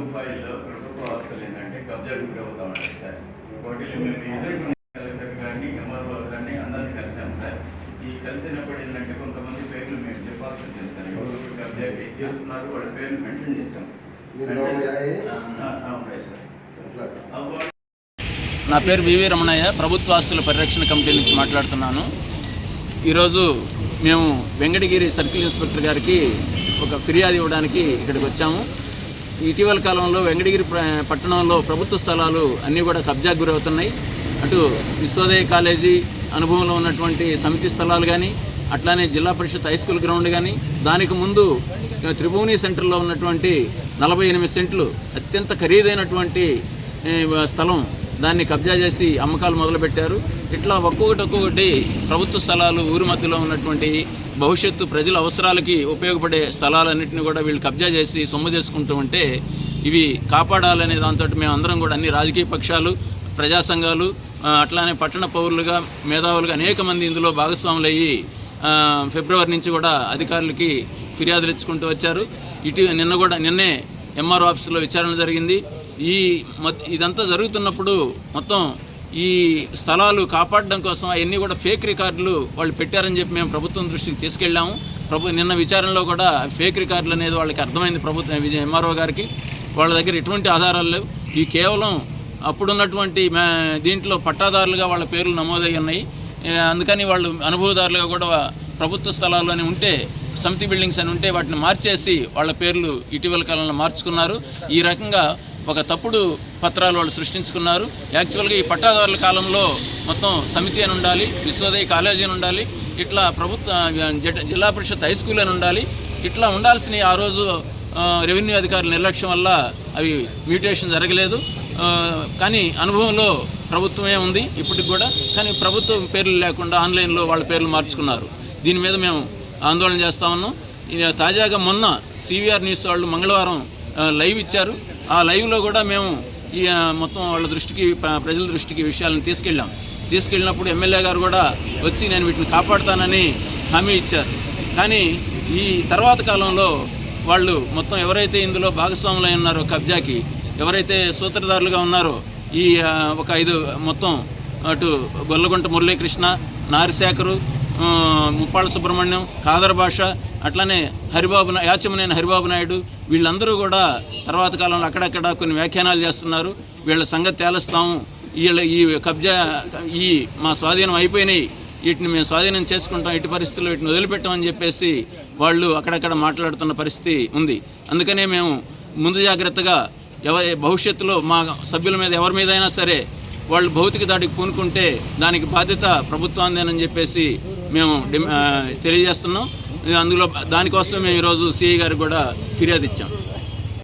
రూపాయల్లో ప్రభుత్వ ఆస్తులు ఏంటంటే కబ్జాకు గురవుతా ఉంటాయి సార్. వాటిని మేము ఎదుర్కొన్న కలెక్టర్ కానీ ఎంఆర్ఓ కానీ అందరినీ కలిసాము సార్. ఈ కలిసినప్పుడు ఏంటంటే కొంతమంది పేర్లు మేము చెప్పాల్సి వచ్చింది సార్. ఎవరు కబ్జాకి చేస్తున్నారు వాళ్ళ పేర్లు మెన్షన్ చేసాం. నా పేరు వివి రమణయ్య, ప్రభుత్వ ఆస్తుల పరిరక్షణ కమిటీ నుంచి మాట్లాడుతున్నాను. ఈరోజు మేము వెంకటగిరి సర్కిల్ ఇన్స్పెక్టర్ గారికి ఒక ఫిర్యాదు ఇవ్వడానికి ఇక్కడికి వచ్చాము. ఇటీవల కాలంలో వెంకటగిరి పట్టణంలో ప్రభుత్వ స్థలాలు అన్నీ కూడా కబ్జాకు గురవుతున్నాయి. అటు విశ్వోదయ కాలేజీ అనుభవంలో ఉన్నటువంటి సమితి స్థలాలు కానీ, అట్లానే జిల్లా పరిషత్ హై స్కూల్ గ్రౌండ్ కానీ, దానికి ముందు త్రిభువని సెంటర్లో ఉన్నటువంటి 48 సెంట్లు అత్యంత ఖరీదైనటువంటి స్థలం, దాన్ని కబ్జా చేసి అమ్మకాలు మొదలుపెట్టారు. ఇట్లా ఒక్కొక్కటి ప్రభుత్వ స్థలాలు ఊరి మధ్యలో ఉన్నటువంటి భవిష్యత్తు ప్రజల అవసరాలకి ఉపయోగపడే స్థలాలన్నింటినీ కూడా వీళ్ళు కబ్జా చేసి సొమ్ము చేసుకుంటూ ఉంటే ఇవి కాపాడాలనే దాంతో మేము అందరం కూడా అన్ని రాజకీయ పక్షాలు, ప్రజా సంఘాలు, అట్లానే పట్టణ పౌరులుగా మేధావులుగా అనేక మంది ఇందులో భాగస్వాములయ్యి ఫిబ్రవరి నుంచి కూడా అధికారులకి ఫిర్యాదులు ఇచ్చుకుంటూ వచ్చారు. నిన్నే ఎంఆర్ఓ ఆఫీసులో విచారణ జరిగింది. ఇదంతా జరుగుతున్నప్పుడు మొత్తం ఈ స్థలాలు కాపాడడం కోసం అవన్నీ కూడా ఫేక్ రికార్డులు వాళ్ళు పెట్టారని చెప్పి మేము ప్రభుత్వం దృష్టికి తీసుకెళ్ళాము. నిన్న విచారణలో కూడా ఫేక్ రికార్డులు అనేది వాళ్ళకి అర్థమైంది. ఎంఆర్ఓ గారికి వాళ్ళ దగ్గర ఎటువంటి ఆధారాలు లేవు. ఈ కేవలం అప్పుడున్నటువంటి దీంట్లో పట్టాదారులుగా వాళ్ళ పేర్లు నమోదై ఉన్నాయి. అందుకని వాళ్ళు అనుభవదారులుగా కూడా ప్రభుత్వ స్థలాలు అని ఉంటే, సమితి బిల్డింగ్స్ అని ఉంటే వాటిని మార్చేసి వాళ్ళ పేర్లు ఇటీవల కాలంలో మార్చుకున్నారు. ఈ రకంగా ఒక తప్పుడు పత్రాలు వాళ్ళు సృష్టించుకున్నారు. యాక్చువల్గా ఈ పట్టాదారుల కాలంలో మొత్తం సమితి అని ఉండాలి, విశ్వోదయ కాలేజీ అని ఉండాలి, ఇట్లా ప్రభుత్వ జిల్లా పరిషత్ హై స్కూల్ అని ఉండాలి. ఇట్లా ఉండాల్సిన ఆ రోజు రెవెన్యూ అధికారుల నిర్లక్ష్యం వల్ల అవి మ్యూటేషన్ జరగలేదు. కానీ అనుభవంలో ప్రభుత్వమే ఉంది ఇప్పటికి కూడా. కానీ ప్రభుత్వం పేర్లు లేకుండా ఆన్లైన్లో వాళ్ళ పేర్లు మార్చుకున్నారు. దీని మీద మేము ఆందోళన చేస్తా ఉన్నాం. తాజాగా మొన్న సివిఆర్ న్యూస్ వాళ్ళు మంగళవారం లైవ్ ఇచ్చారు. ఆ లైవ్లో కూడా మేము ఈ మొత్తం వాళ్ళ దృష్టికి, ప్రజల దృష్టికి విషయాలను తీసుకెళ్ళినప్పుడు ఎమ్మెల్యే గారు కూడా వచ్చి నేను వీటిని కాపాడుతానని హామీ ఇచ్చారు. కానీ ఈ తర్వాత కాలంలో వాళ్ళు మొత్తం ఎవరైతే ఇందులో భాగస్వాములై ఉన్నారో, కబ్జాకి ఎవరైతే సూత్రధారులుగా ఉన్నారో, ఈ ఒక 5 మొత్తం అటు గొల్లగుంట మురళీకృష్ణ, నారిశేఖరు, ముప్పాళ్ళ సుబ్రహ్మణ్యం, ఖాదర్ భాష, అట్లానే యాచమనేని హరిబాబు నాయుడు, వీళ్ళందరూ కూడా తర్వాత కాలంలో అక్కడక్కడ కొన్ని వ్యాఖ్యానాలు చేస్తున్నారు. వీళ్ళ సంగతి తేలుస్తాము, ఈ కబ్జా మా స్వాధీనం అయిపోయినాయి, వీటిని మేము స్వాధీనం చేసుకుంటాం, ఇటు పరిస్థితుల్లో వీటిని వదిలిపెట్టామని చెప్పేసి వాళ్ళు అక్కడక్కడ మాట్లాడుతున్న పరిస్థితి ఉంది. అందుకనే మేము ముందు జాగ్రత్తగా భవిష్యత్తులో మా సభ్యుల మీద ఎవరి మీదైనా సరే వాళ్ళు భౌతిక దాడికి పూనుకుంటే దానికి బాధ్యత ప్రభుత్వాందేనని చెప్పేసి మేము తెలియజేస్తున్నాం. దానికోసం మేము ఈరోజు సిఐ గారికి కూడా ఫిర్యాదు ఇచ్చాం.